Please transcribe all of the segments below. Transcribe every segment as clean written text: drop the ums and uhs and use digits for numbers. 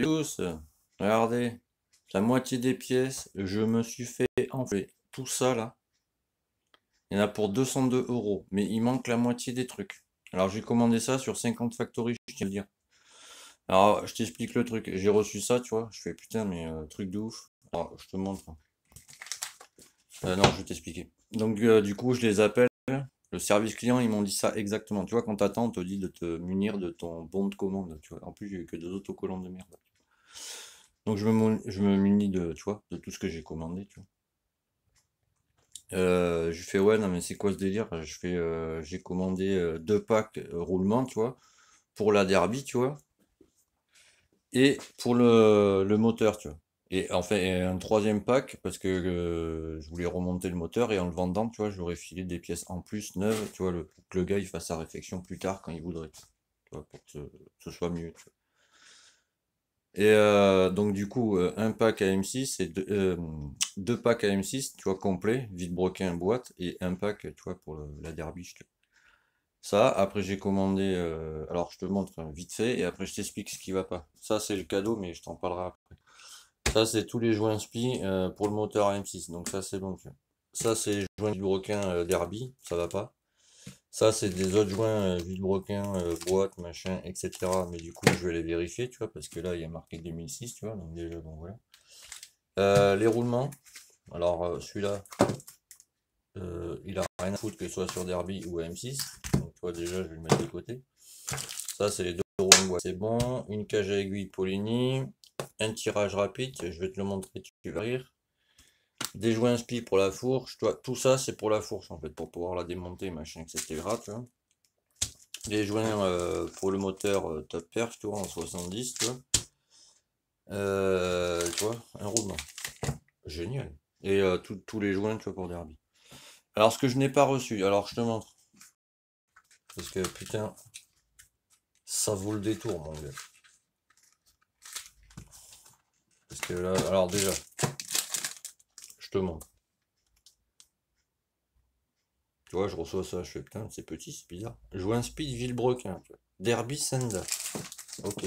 Tous, regardez, la moitié des pièces, je me suis fait enfler. Tout ça là, il y en a pour 202 €, mais il manque la moitié des trucs. Alors j'ai commandé ça sur 50 Factory, je tiens à le dire. Alors je t'explique le truc, j'ai reçu ça, tu vois, je fais putain, mais truc de ouf. Alors je te montre. Non, je vais t'expliquer. Donc du coup, je les appelle. Le service client, ils m'ont dit ça exactement. Tu vois, quand t'attends, on te dit de te munir de ton bon de commande. Tu vois. En plus, j'ai eu que des autocollants de merde. Donc je me munis de, tu vois, de tout ce que j'ai commandé, tu vois. Je fais ouais, non mais c'est quoi ce délire? J'ai commandé 2 packs roulement, tu vois, pour la Derby, tu vois, et pour le moteur, tu vois. Et enfin, et un troisième pack parce que je voulais remonter le moteur et en le vendant, tu vois, j'aurais filé des pièces en plus neuves, tu vois, pour que le gars il fasse sa réflexion plus tard quand il voudrait, tu vois, pour que ce soit mieux, tu vois. Et donc du coup, un pack AM6 et 2 packs AM6, tu vois, complet, vide-broquin, boîte, et un pack, tu vois, pour la derbiche. Tu vois. Ça, après j'ai commandé, alors je te montre vite fait, et après je t'explique ce qui va pas. Ça c'est le cadeau, mais je t'en parlerai après. Ça c'est tous les joints SPI pour le moteur AM6, donc ça c'est bon. Tu vois. Ça c'est les joints vide-broquin derby, ça va pas. Ça, c'est des autres joints villebrequin, boîte, machin, etc. Mais du coup, je vais les vérifier, tu vois, parce que là, il y a marqué 2006, tu vois, donc déjà, bon, voilà. Les roulements, alors celui-là, il a rien à foutre que ce soit sur Derby ou M6. Donc, tu vois, déjà, je vais le mettre de côté. Ça, c'est les deux roulements boîte. C'est bon. Une cage à aiguille Polini, un tirage rapide, je vais te le montrer, tu vas rire. Des joints spi pour la fourche, tu vois, tout ça, c'est pour la fourche, en fait, pour pouvoir la démonter, machin, etc., tu vois. Les joints pour le moteur top perf, tu vois, en 70, tu vois, un roulement. Génial. Et tous les joints, tu vois, pour Derby. Alors, ce que je n'ai pas reçu, alors je te montre. Parce que putain, ça vaut le détour, mon gars. Parce que là, alors déjà, je te montre. Tu vois, je reçois ça, je fais putain, c'est petit, c'est bizarre. Joint speed Villebrequin, tu vois. Derby Senda. Ok.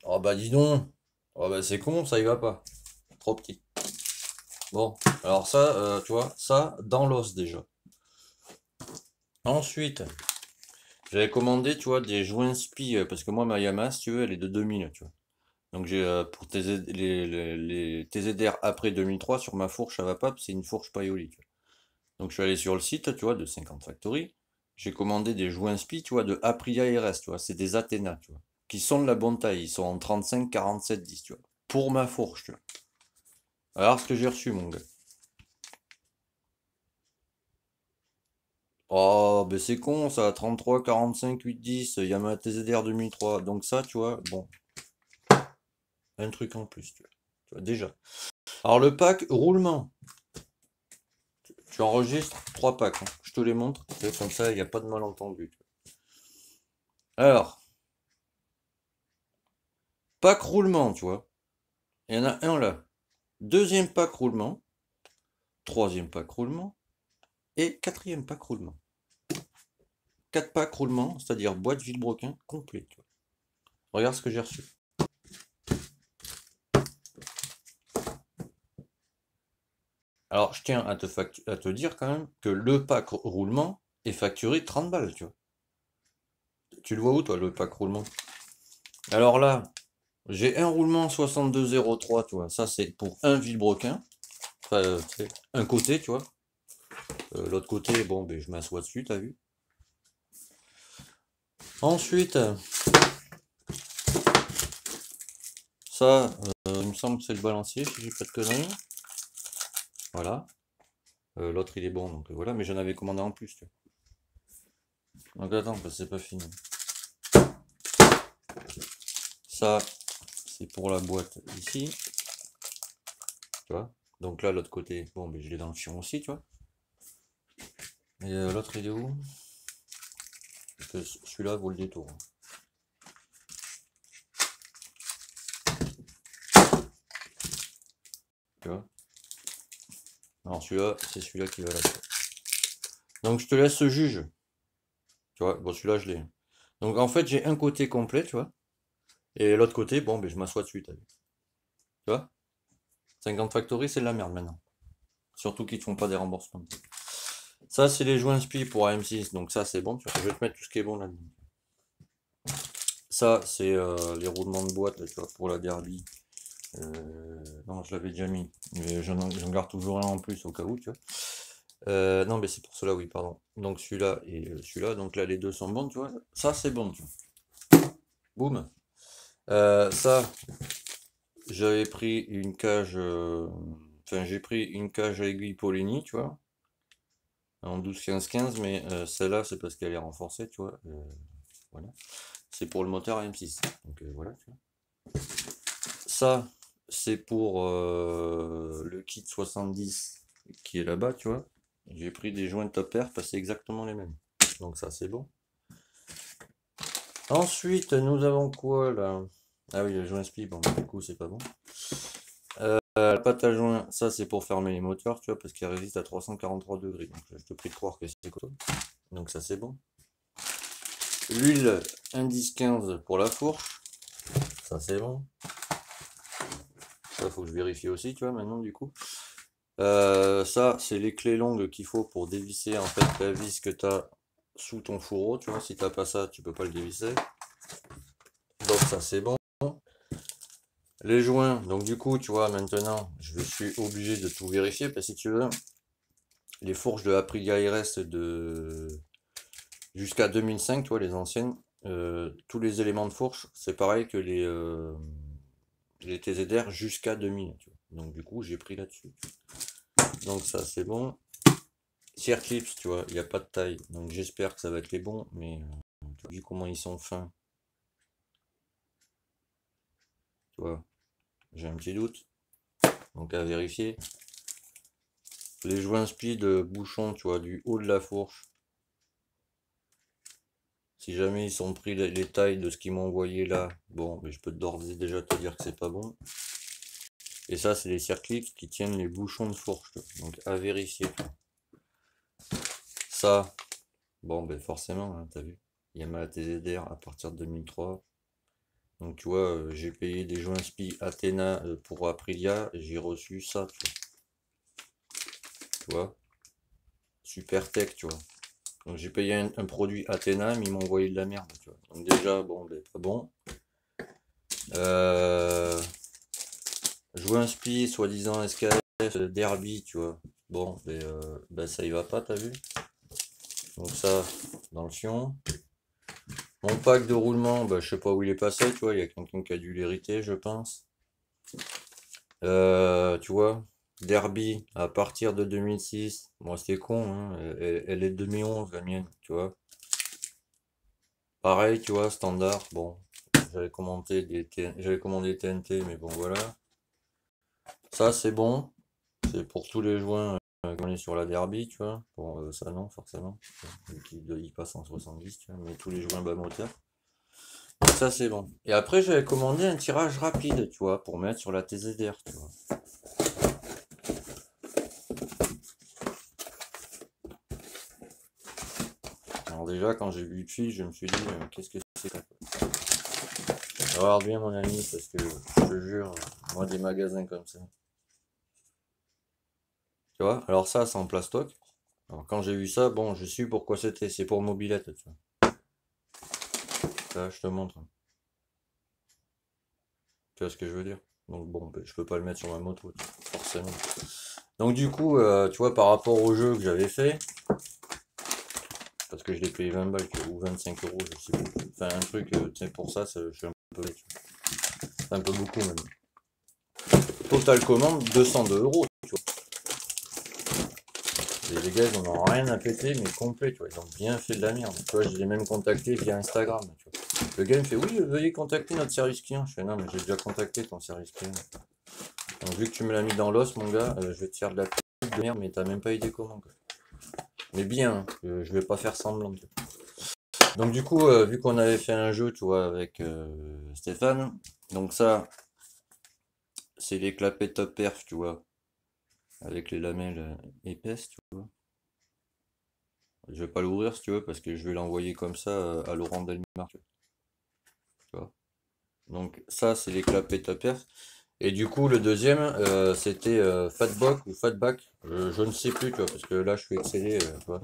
Oh bah dis donc. Oh bah c'est con, ça y va pas. Trop petit. Bon, alors ça, tu vois, ça, dans l'os déjà. Ensuite, j'avais commandé, tu vois, des joints spi, parce que moi, ma Yamaha, si tu veux, elle est de 2000, tu vois. Donc j'ai pour les TZR après 2003 sur ma fourche à vapap, c'est une fourche Paoli, tu vois. Donc je suis allé sur le site, tu vois, de 50 Factory. J'ai commandé des joints spi, tu vois, de Aprilia RS, tu vois, c'est des Athena, tu vois, qui sont de la bonne taille, ils sont en 35, 47, 10, tu vois, pour ma fourche, tu vois. Alors ce que j'ai reçu, mon gars. Oh, ben c'est con ça, 33, 45, 8, 10, Yamaha TZR 2003. Donc ça, tu vois, bon, un truc en plus, tu vois, déjà. Alors le pack roulement, tu enregistres 3 packs, hein. Je te les montre, comme ça, il n'y a pas de malentendu. Alors, pack roulement, tu vois, il y en a un là. Deuxième pack roulement, troisième pack roulement, et quatrième pack roulement. 4 packs roulement, c'est-à-dire boîte villebrequin complet, tu vois. Regarde ce que j'ai reçu. Alors, je tiens à te dire quand même que le pack roulement est facturé 30 balles, tu vois. Tu le vois où, toi, le pack roulement? Alors là, j'ai un roulement 62,03, tu vois. Ça, c'est pour un villebrequin. Enfin, un côté, tu vois. L'autre côté, bon, ben, je m'assois dessus, t'as vu. Ensuite, ça, il me semble que c'est le balancier, si j'ai pas de conneries. Voilà. L'autre, il est bon, donc voilà. Mais j'en avais commandé en plus, tu vois. Donc attends, parce que c'est pas fini. Ça, c'est pour la boîte ici. Tu vois. Donc là, l'autre côté, bon, ben, je l'ai dans le fion aussi, tu vois. Et l'autre, il est où? Parce que celui-là vaut le détour. Tu vois. Alors celui-là, c'est celui-là qui va là. Donc je te laisse ce juge. Tu vois, bon, celui-là, je l'ai. Donc, en fait, j'ai un côté complet, tu vois. Et l'autre côté, bon, ben, je m'assois dessus, t'as vu. Tu vois? 50 Factory, c'est de la merde maintenant. Surtout qu'ils te font pas des remboursements. Ça, c'est les joints spi pour AM6. Donc, ça, c'est bon. Tu vois, je vais te mettre tout ce qui est bon là-dedans. Ça, c'est les roulements de boîte, là, tu vois, pour la Derby. Non, je l'avais déjà mis. Mais j'en garde toujours un en plus au cas où, tu vois. Non, mais c'est pour cela, oui, pardon. Donc celui-là et celui-là. Donc là, les deux sont bons, tu vois. Ça, c'est bon, tu vois. Boum. Ça, j'avais pris une cage. Enfin, j'ai pris une cage à aiguille Polini, tu vois. En 12-15-15, mais celle-là, c'est parce qu'elle est renforcée, tu vois. Voilà. C'est pour le moteur M6. Donc voilà, tu vois. Ça, c'est pour le kit 70 qui est là-bas, tu vois. J'ai pris des joints de top air, c'est exactement les mêmes. Donc ça, c'est bon. Ensuite, nous avons quoi là? Ah oui, le joint spi, bon, du coup, c'est pas bon. La pâte à joint, ça c'est pour fermer les moteurs, tu vois, parce qu'elle résiste à 343 degrés. Donc je te prie de croire que c'est coton. Donc ça, c'est bon. L'huile indice 15 pour la fourche. Ça, c'est bon. Ça, faut que je vérifie aussi, tu vois, maintenant, du coup. Ça, c'est les clés longues qu'il faut pour dévisser, en fait, la vis que tu as sous ton fourreau, tu vois. Si t'as pas ça, tu peux pas le dévisser. Donc ça, c'est bon. Les joints, donc du coup, tu vois, maintenant, je suis obligé de tout vérifier, parce que si tu veux, les fourches de Aprilia RS de jusqu'à 2005, tu vois, les anciennes, tous les éléments de fourche, c'est pareil que les TZR jusqu'à 2000, tu vois. Donc du coup, j'ai pris là-dessus. Donc ça, c'est bon. Circlips, tu vois, il n'y a pas de taille, donc j'espère que ça va être les bons, mais vu comment ils sont fins, tu vois, j'ai un petit doute, donc à vérifier. Les joints speed bouchons, tu vois, du haut de la fourche. Si jamais ils sont pris les tailles de ce qu'ils m'ont envoyé là, bon, mais je peux d'ores et déjà te dire que c'est pas bon. Et ça, c'est les circlips qui tiennent les bouchons de fourche, donc à vérifier. Ça, bon, ben forcément, hein, t'as vu, Yamaha TZR à partir de 2003. Donc tu vois, j'ai payé des joints spi Athena pour Aprilia, et j'ai reçu ça, tu vois. Super tech, tu vois. Donc j'ai payé un produit Athena, mais ils m'ont envoyé de la merde, tu vois. Donc déjà, bon, ben pas bon. Euh, joints spi, soi-disant SKF, Derby, tu vois. Bon, ben ça y va pas, t'as vu. Donc ça, dans le fion. Mon pack de roulement, bah, je sais pas où il est passé, tu vois, il y a quelqu'un qui a dû l'hériter, je pense. Tu vois, Derby à partir de 2006. Moi, c'est con, hein, elle est de 2011, la mienne, tu vois. Pareil, tu vois, standard. Bon, j'avais commandé TNT, mais bon, voilà. Ça, c'est bon. C'est pour tous les joints qu'on est sur la Derby, tu vois. Bon, ça, non, forcément. Il passe en 70, tu vois, mais tous les joints bas moteur. Donc ça, c'est bon. Et après, j'avais commandé un tirage rapide, tu vois, pour mettre sur la TZR, tu vois. Alors déjà, quand j'ai vu le fil, je me suis dit, qu'est-ce que c'est que ça, quoi. Regarde bien mon ami, parce que je te jure, moi des magasins comme ça. Tu vois, alors ça, c'est en plastoc. Alors quand j'ai vu ça, bon, je sais pourquoi c'était. C'est pour mobilette, tu vois. Là, je te montre. Tu vois ce que je veux dire? Donc bon, ben, je peux pas le mettre sur ma moto, tu vois, forcément. Donc du coup, tu vois, par rapport au jeu que j'avais fait, parce que je l'ai payé 20 balles, tu vois, ou 25 euros, je sais plus. Enfin, un truc, tu sais, pour ça, je suis un peu bête, tu vois. C'est un peu beaucoup même. Total commande, 202 euros, tu vois. Et les gars, ils en ont rien à péter, mais complet, tu vois. Ils ont bien fait de la merde. Tu vois, je l'ai même contacté via Instagram, tu vois. Le gars, il me fait, oui, veuillez contacter notre service client. Je fais, non, mais j'ai déjà contacté ton service client. Donc, vu que tu me l'as mis dans l'os, mon gars, je vais te faire de la pub de merde, mais t'as même pas eu des commandes, quoi. Mais bien, hein, je vais pas faire semblant. Donc, du coup, vu qu'on avait fait un jeu, tu vois, avec Stéphane, donc ça, c'est les clapets top perf, tu vois, avec les lamelles épaisses, tu vois. Je vais pas l'ouvrir si tu veux, parce que je vais l'envoyer comme ça à Laurent Delmar, tu vois. Donc ça, c'est les clapets Tupperware. Et du coup, le deuxième, c'était Fatbock ou Fatback. Je ne sais plus, tu vois, parce que là, je suis excellé, tu vois.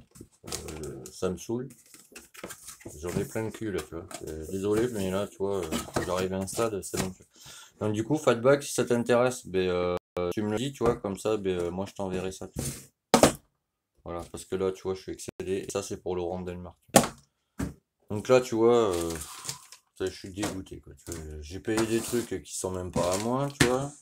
Ça me saoule. J'en ai plein de cul, là, tu vois. Désolé, mais là, tu vois, j'arrive à un stade, c'est bon. Tu vois. Donc du coup, Fatback, si ça t'intéresse, ben, tu me le dis, tu vois, comme ça, ben, moi, je t'enverrai ça. Tu vois. Voilà, parce que là, tu vois, je suis excédé. Et ça, c'est pour Laurent Delmark. Donc là, tu vois, je suis dégoûté, quoi. Tu vois. J'ai payé des trucs qui sont même pas à moi, tu vois.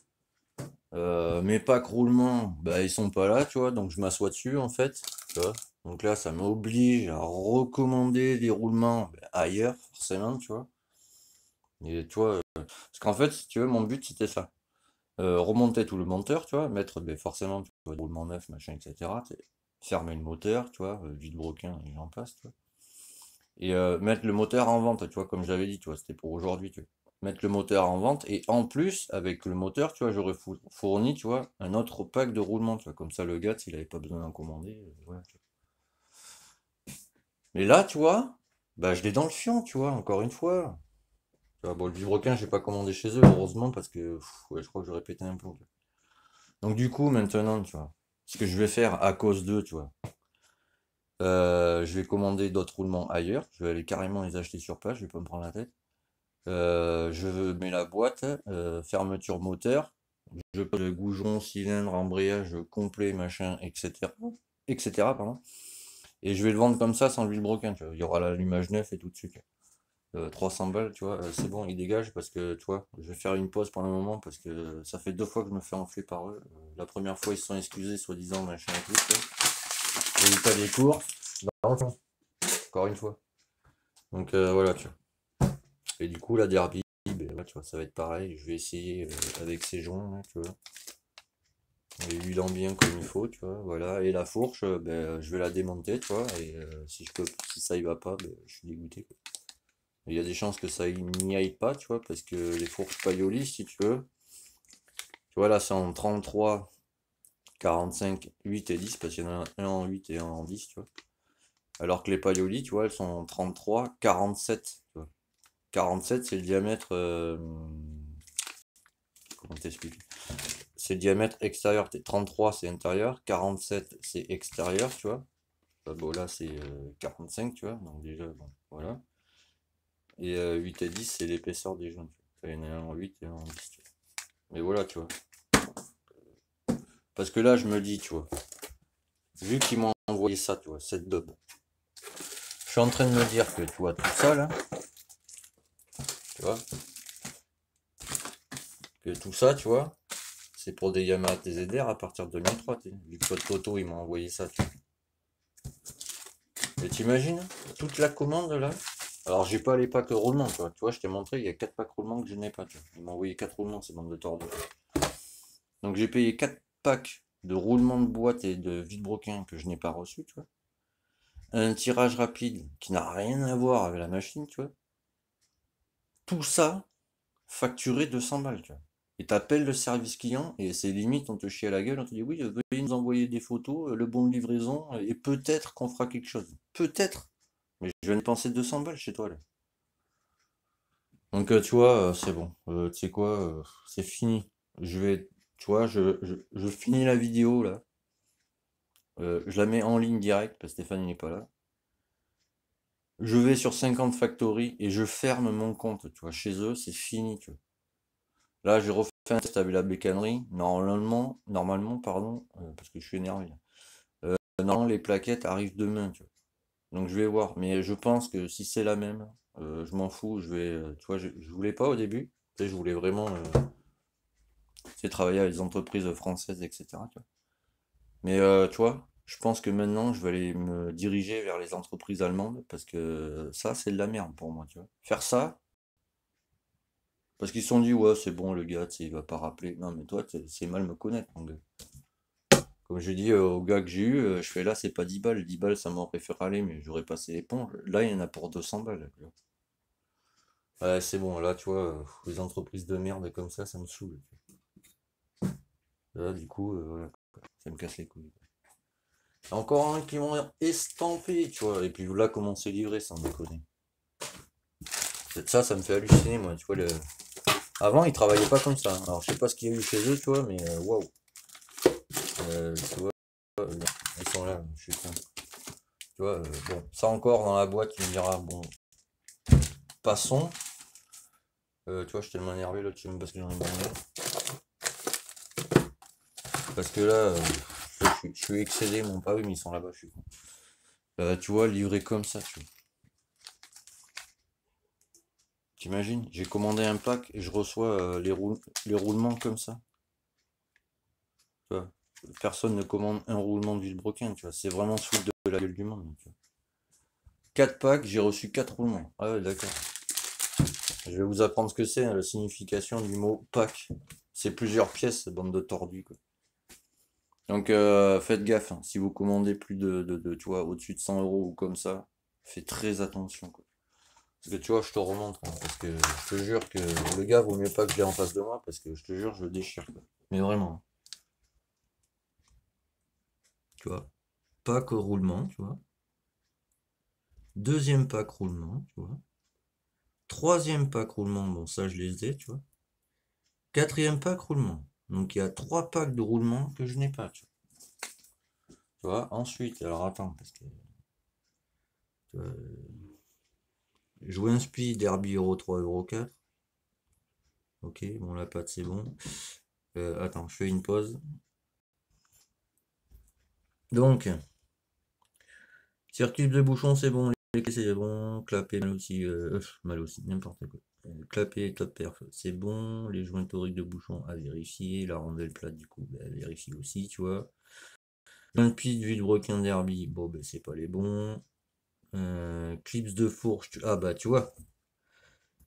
Mes packs roulements, bah, ils sont pas là, tu vois, donc je m'assois dessus en fait, tu vois. Donc là, ça m'oblige à recommander des roulements bah, ailleurs, forcément, tu vois. Et tu vois, parce qu'en fait, si tu veux, mon but c'était ça. Remonter tout le moteur, tu vois, mettre bah, forcément tu vois, des roulements neufs, machin, etc. Fermer le moteur, tu vois, vide-broquin et j'en passe, tu vois. Et mettre le moteur en vente, tu vois, comme j'avais dit, tu vois, c'était pour aujourd'hui, tu vois. Mettre le moteur en vente, et en plus, avec le moteur, tu vois, j'aurais fourni, tu vois, un autre pack de roulement, tu vois, comme ça, le gars, s'il avait pas besoin d'en commander, voilà, tu vois. Mais là, tu vois, bah, je l'ai dans le fion, tu vois, encore une fois. Tu vois, bon, le vibroquin, j'ai pas commandé chez eux, heureusement, parce que, ouais, je crois que j'aurais pété un plomb, tu vois. Donc, du coup, maintenant, tu vois, ce que je vais faire à cause d'eux, tu vois, je vais commander d'autres roulements ailleurs, je vais aller carrément les acheter sur place, je vais pas me prendre la tête. Je mets la boîte, fermeture moteur, je pose le goujon, cylindre, embrayage complet, machin, etc. etc. pardon. Et je vais le vendre comme ça sans le vilebrequin, tu vois. Il y aura l'allumage neuf et tout dessus. Tu vois. 300 balles, tu vois, c'est bon, il dégage parce que, tu vois, je vais faire une pause pendant un moment parce que ça fait 2 fois que je me fais enfler par eux. La première fois, ils se sont excusés, soi-disant, machin et tout, tu vois. Résultat des cours, dans le fond, encore une fois. Donc voilà, tu vois. Et du coup, la derby, ben, là, tu vois, ça va être pareil. Je vais essayer avec ces joints, là, tu vois. Et huilant bien comme il faut, tu vois, voilà. Et la fourche, ben, je vais la démonter, tu vois. Et si ça y va pas, ben, je suis dégoûté, quoi. Il y a des chances que ça n'y aille pas, tu vois, parce que les fourches Paoli, si tu veux, tu vois, là, c'est en 33, 45, 8 et 10, parce qu'il y en a un en 8 et un en 10, tu vois. Alors que les Paoli, tu vois, elles sont en 33, 47, tu vois. 47, c'est le diamètre, comment t'expliquer? C'est le diamètre extérieur. 33 c'est intérieur, 47 c'est extérieur, tu vois. Bon là c'est 45, tu vois, donc déjà, bon, voilà. Et 8 et 10 c'est l'épaisseur des joints, tu vois. Il y en a un en 8 et un en 10, tu vois. Mais voilà, tu vois. Parce que là je me dis, tu vois, vu qu'ils m'ont envoyé ça, tu vois, cette daube, je suis en train de me dire que, tu vois, tout ça là, tu vois, que tout ça, tu vois, c'est pour des Yamaha TZR à partir de 2003, vu que votre photo ils m'ont envoyé ça, tu vois. Et t'imagines, toute la commande là. Alors j'ai pas les packs roulements, tu vois, je t'ai montré, il y a 4 packs roulements que je n'ai pas, tu vois. Ils m'ont envoyé 4 roulements, ces bandes de tordus. Donc j'ai payé 4 packs de roulements de boîte et de vide-broquin que je n'ai pas reçu, tu vois. Un tirage rapide qui n'a rien à voir avec la machine, tu vois. Tout ça facturé 200 balles, tu vois. Et t'appelles le service client et c'est limite, on te chie à la gueule, on te dit oui, veuillez nous envoyer des photos, le bon de livraison, et peut-être qu'on fera quelque chose. Peut-être. Mais je viens de penser 200 balles chez toi, là. Donc, tu vois, c'est bon. Tu sais quoi, c'est fini. Je vais, tu vois, je finis la vidéo là. Je la mets en ligne direct parce que Stéphane il n'est pas là. Je vais sur 50 Factory et je ferme mon compte, tu vois. Chez eux, c'est fini, tu vois. Là, j'ai refait un test avec la bécannerie. Normalement, pardon, parce que je suis énervé là. Normalement, les plaquettes arrivent demain, tu vois. Donc, je vais voir. Mais je pense que si c'est la même, je m'en fous. Tu vois, je voulais pas au début. Tu sais, je voulais vraiment. Tu sais, travailler avec des entreprises françaises, etc. Tu vois. Mais tu vois, je pense que maintenant, je vais aller me diriger vers les entreprises allemandes parce que ça, c'est de la merde pour moi, tu vois. Faire ça, parce qu'ils se sont dit, ouais, c'est bon, le gars, tu sais, il va pas rappeler. Non, mais toi, c'est mal me connaître, mon gars. Comme je dis au gars que j'ai eu, je fais là, c'est pas 10 balles. 10 balles, ça m'aurait fait râler, mais j'aurais passé l'éponge. Là, il y en a pour 200 balles, tu vois. Ouais, c'est bon, là, tu vois, les entreprises de merde comme ça me saoule. Là, du coup, voilà, ça me casse les couilles. Encore un qui m'ont estampé, tu vois. Et puis là, comment c'est livré, sans déconner. Ça me fait halluciner, moi, tu vois. Avant, ils travaillaient pas comme ça. Alors, je sais pas ce qu'il y a eu chez eux, tu vois, mais waouh. Tu vois, ils sont là, je suis con. Tu vois, bon, ça encore dans la boîte, tu me diras, bon, passons. Tu vois, je suis tellement énervé là, tu sais même pas ce que j'en ai demandé. Parce que là, je suis excédé, mon pas oui, mais ils sont là-bas, je suis con. Tu vois, livré comme ça, tu vois. T'imagines, j'ai commandé un pack et je reçois les roulements comme ça. Tu vois. Personne ne commande un roulement de Villebrequin, tu vois. C'est vraiment sous de la gueule du monde. Tu vois. 4 packs, j'ai reçu 4 roulements. Ah ouais, d'accord. Je vais vous apprendre ce que c'est, hein, la signification du mot pack. C'est plusieurs pièces, bande de tordus, quoi. Donc faites gaffe, hein. Si vous commandez plus tu vois, au-dessus de 100 euros ou comme ça, faites très attention, quoi. Parce que tu vois, je te remonte, hein, parce que je te jure que le gars vaut mieux pas que je l'ai en face de moi, parce que je te jure, je le déchire, quoi. Mais vraiment, tu vois. Pack roulement, tu vois. Deuxième pack roulement, tu vois. Troisième pack roulement, bon ça je les ai, tu vois. Quatrième pack roulement. Donc il y a 3 packs de roulement que je n'ai pas, tu vois. Ensuite, alors attends, parce que jouer un speed Derby Euro 3 Euro 4. Ok, bon la pâte c'est bon. Attends, je fais une pause. Donc, circuit de bouchon c'est bon, les clés c'est bon, clapet mal aussi, n'importe quoi. Clapet top perf, c'est bon, les joints toriques de bouchon à vérifier, la rondelle plate du coup, à vérifier aussi, tu vois. Un pied de Villebrequin Derby, bon ben c'est pas les bons. Clips de fourche, ah bah tu vois.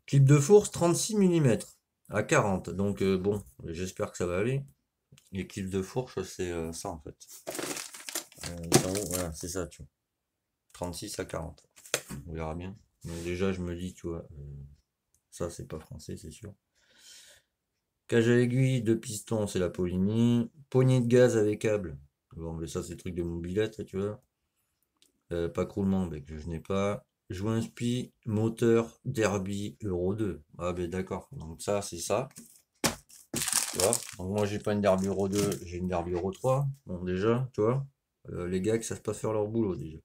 Clip de fourche 36 mm à 40, donc bon, j'espère que ça va aller. Les clips de fourche c'est ça en fait. Voilà, c'est ça, tu vois. 36 à 40. On verra bien. Mais déjà je me dis, tu vois, ça c'est pas français c'est sûr. Cage à aiguille, 2 pistons, c'est la Polini. Poignée de gaz avec câble. Bon, mais ça, c'est le truc de mobilette, tu vois. Pack roulement, ben, que je n'ai pas. Joint spi, moteur, Derby, Euro 2. Ah, ben d'accord. Donc, ça, c'est ça. Tu vois. Donc, moi, j'ai pas une Derby Euro 2, j'ai une Derby Euro 3. Bon, déjà, tu vois. Les gars qui savent pas faire leur boulot, déjà.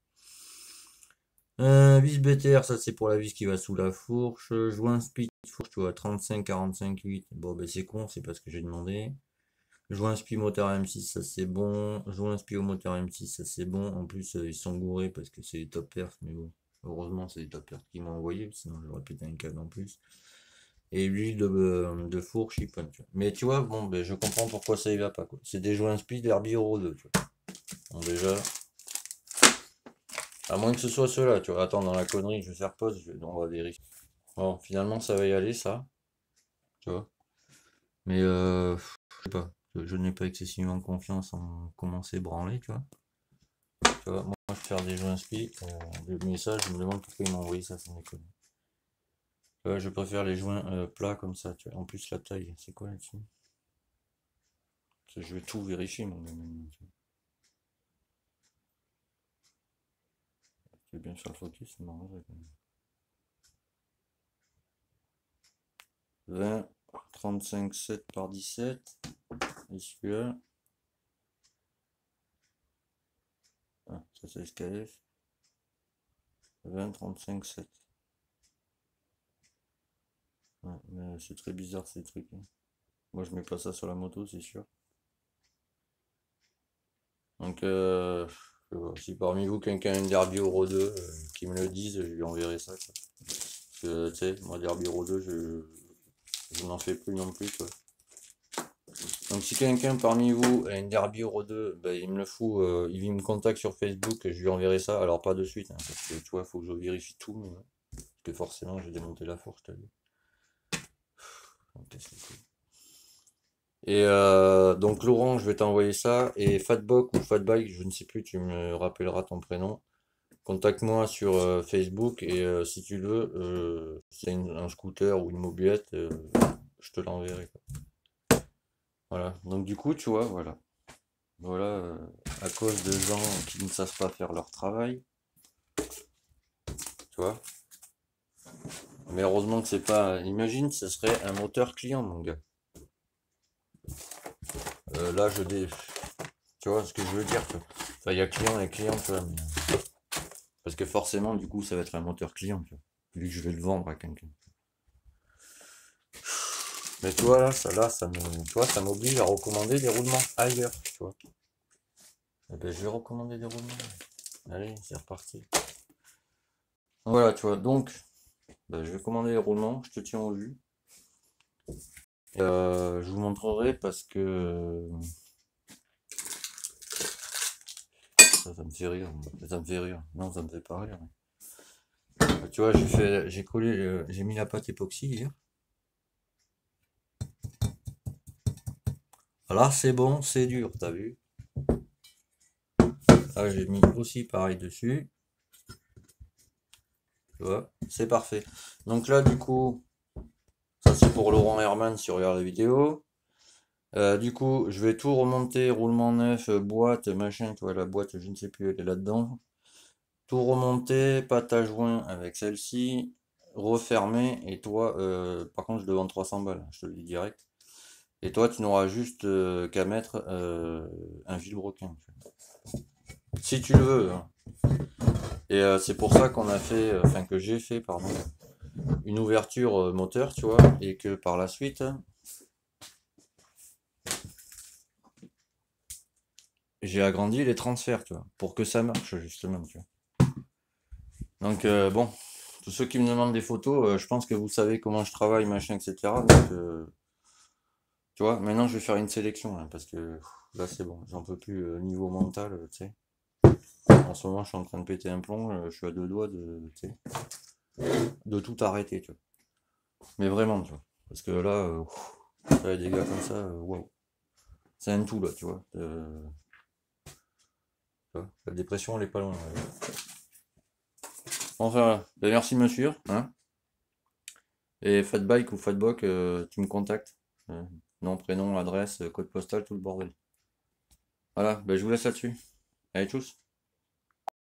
Vis BTR, ça, c'est pour la vis qui va sous la fourche. Joint spi, fourche, tu vois, 35, 45, 8. Bon, ben, c'est con, c'est pas ce que j'ai demandé. Joint spi moteur M6, ça c'est bon. Joint spi au moteur M6, ça c'est bon. En plus, ils sont gourés parce que c'est des top perf, mais bon. Heureusement, c'est des top perf qui m'ont envoyé, sinon j'aurais pété un câble en plus. Et l'huile de fourche, il punch. Mais tu vois, bon, ben, je comprends pourquoi ça y va pas, quoi. C'est des joints spi Derby Euro 2, tu vois. Bon, déjà, à moins que ce soit ceux-là, tu vois. Attends, dans la connerie, je vais faire pause, on va vérifier. Bon, finalement, ça va y aller, ça, tu vois. Mais, je sais pas. Je n'ai pas excessivement confiance en comment c'est branlé, tu vois. Tu vois, moi, je vais faire des jeux inspi. Le message, je me demande pourquoi il m'a envoyé ça, ça déconne. Tu vois, je préfère les joints plats comme ça. Tu vois. En plus, la taille, c'est quoi là-dessus? Je vais tout vérifier, mon gars. Tu veux bien faire le focus, c'est marrant. 20, 35, 7 par 17. Et celui-là. Ah, ça c'est SKF. 20, 35, 7. Ouais, mais c'est très bizarre ces trucs, hein. Moi, je mets pas ça sur la moto, c'est sûr. Donc, je sais pas, si parmi vous quelqu'un a une Derby Euro 2, qui me le dise, je lui enverrai ça, quoi. Parce que, tu sais, moi, Derby Euro 2, je n'en fais plus non plus, quoi. Donc, si quelqu'un parmi vous a une Derby Euro 2, ben, il me le fout, il me contacte sur Facebook, je lui enverrai ça. Alors, pas de suite, hein, parce que, tu vois, il faut que je vérifie tout, mais, parce que forcément, j'ai démonté la fourche, t'as vu. Donc, casse les couilles. Et donc Laurent, je vais t'envoyer ça. Et Fatbock ou Fatbike, je ne sais plus, tu me rappelleras ton prénom. Contacte-moi sur Facebook et si tu veux, si c'est un scooter ou une mobilette, je te l'enverrai, quoi. Voilà. Donc du coup, tu vois, voilà. Voilà, à cause de gens qui ne savent pas faire leur travail, tu vois. Mais heureusement que c'est pas. Imagine, ce serait un moteur client, mon gars. Là, tu vois ce que je veux dire, tu vois. Enfin, il y a client et client, tu vois. Parce que forcément, du coup, ça va être un moteur client, tu vois. Vu que je vais le vendre à quelqu'un. Mais tu vois, tu vois, ça m'oblige à recommander des roulements ailleurs, tu vois. Eh ben, je vais recommander des roulements. Allez, c'est reparti. Voilà, tu vois, donc, ben, je vais commander les roulements, je te tiens au jus. Je vous montrerai parce que ça me fait rire. Ça me fait rire. Non, ça me fait pas rire. Tu vois, j'ai collé, j'ai mis la pâte époxy hier. Là, c'est bon, c'est dur, t'as vu? Là, j'ai mis aussi pareil dessus. Tu vois, c'est parfait. Donc là, du coup, ça c'est pour Laurent Herman si on regarde la vidéo. Du coup, je vais tout remonter, roulement neuf, boîte, machin, tu vois, la boîte, je ne sais plus, elle est là-dedans. Tout remonter, pâte à joint avec celle-ci, refermer, et toi, par contre, je te vends 300 balles, je te le dis direct. Et toi, tu n'auras juste qu'à mettre un vilebrequin. Si tu le veux, hein. Et c'est pour ça qu'on a fait, enfin que j'ai fait, pardon, une ouverture moteur, tu vois, et que par la suite, j'ai agrandi les transferts, tu vois, pour que ça marche justement, tu vois. Donc bon, tous ceux qui me demandent des photos, je pense que vous savez comment je travaille, machin, etc. Donc tu vois, maintenant je vais faire une sélection là, parce que là c'est bon, j'en peux plus niveau mental, tu sais. En ce moment je suis en train de péter un plomb, je suis à deux doigts tu sais, de tout arrêter, tu vois. Mais vraiment, tu vois. Parce que là, des gars comme ça, waouh. C'est un tout là, tu vois. La dépression elle est pas loin. Enfin, ben, merci monsieur, hein. Et Fatbike ou Fatboc, tu me contactes. Euh, Nom, prénom, adresse, code postal, tout le bordel. Voilà, ben, je vous laisse là-dessus. Allez, tous.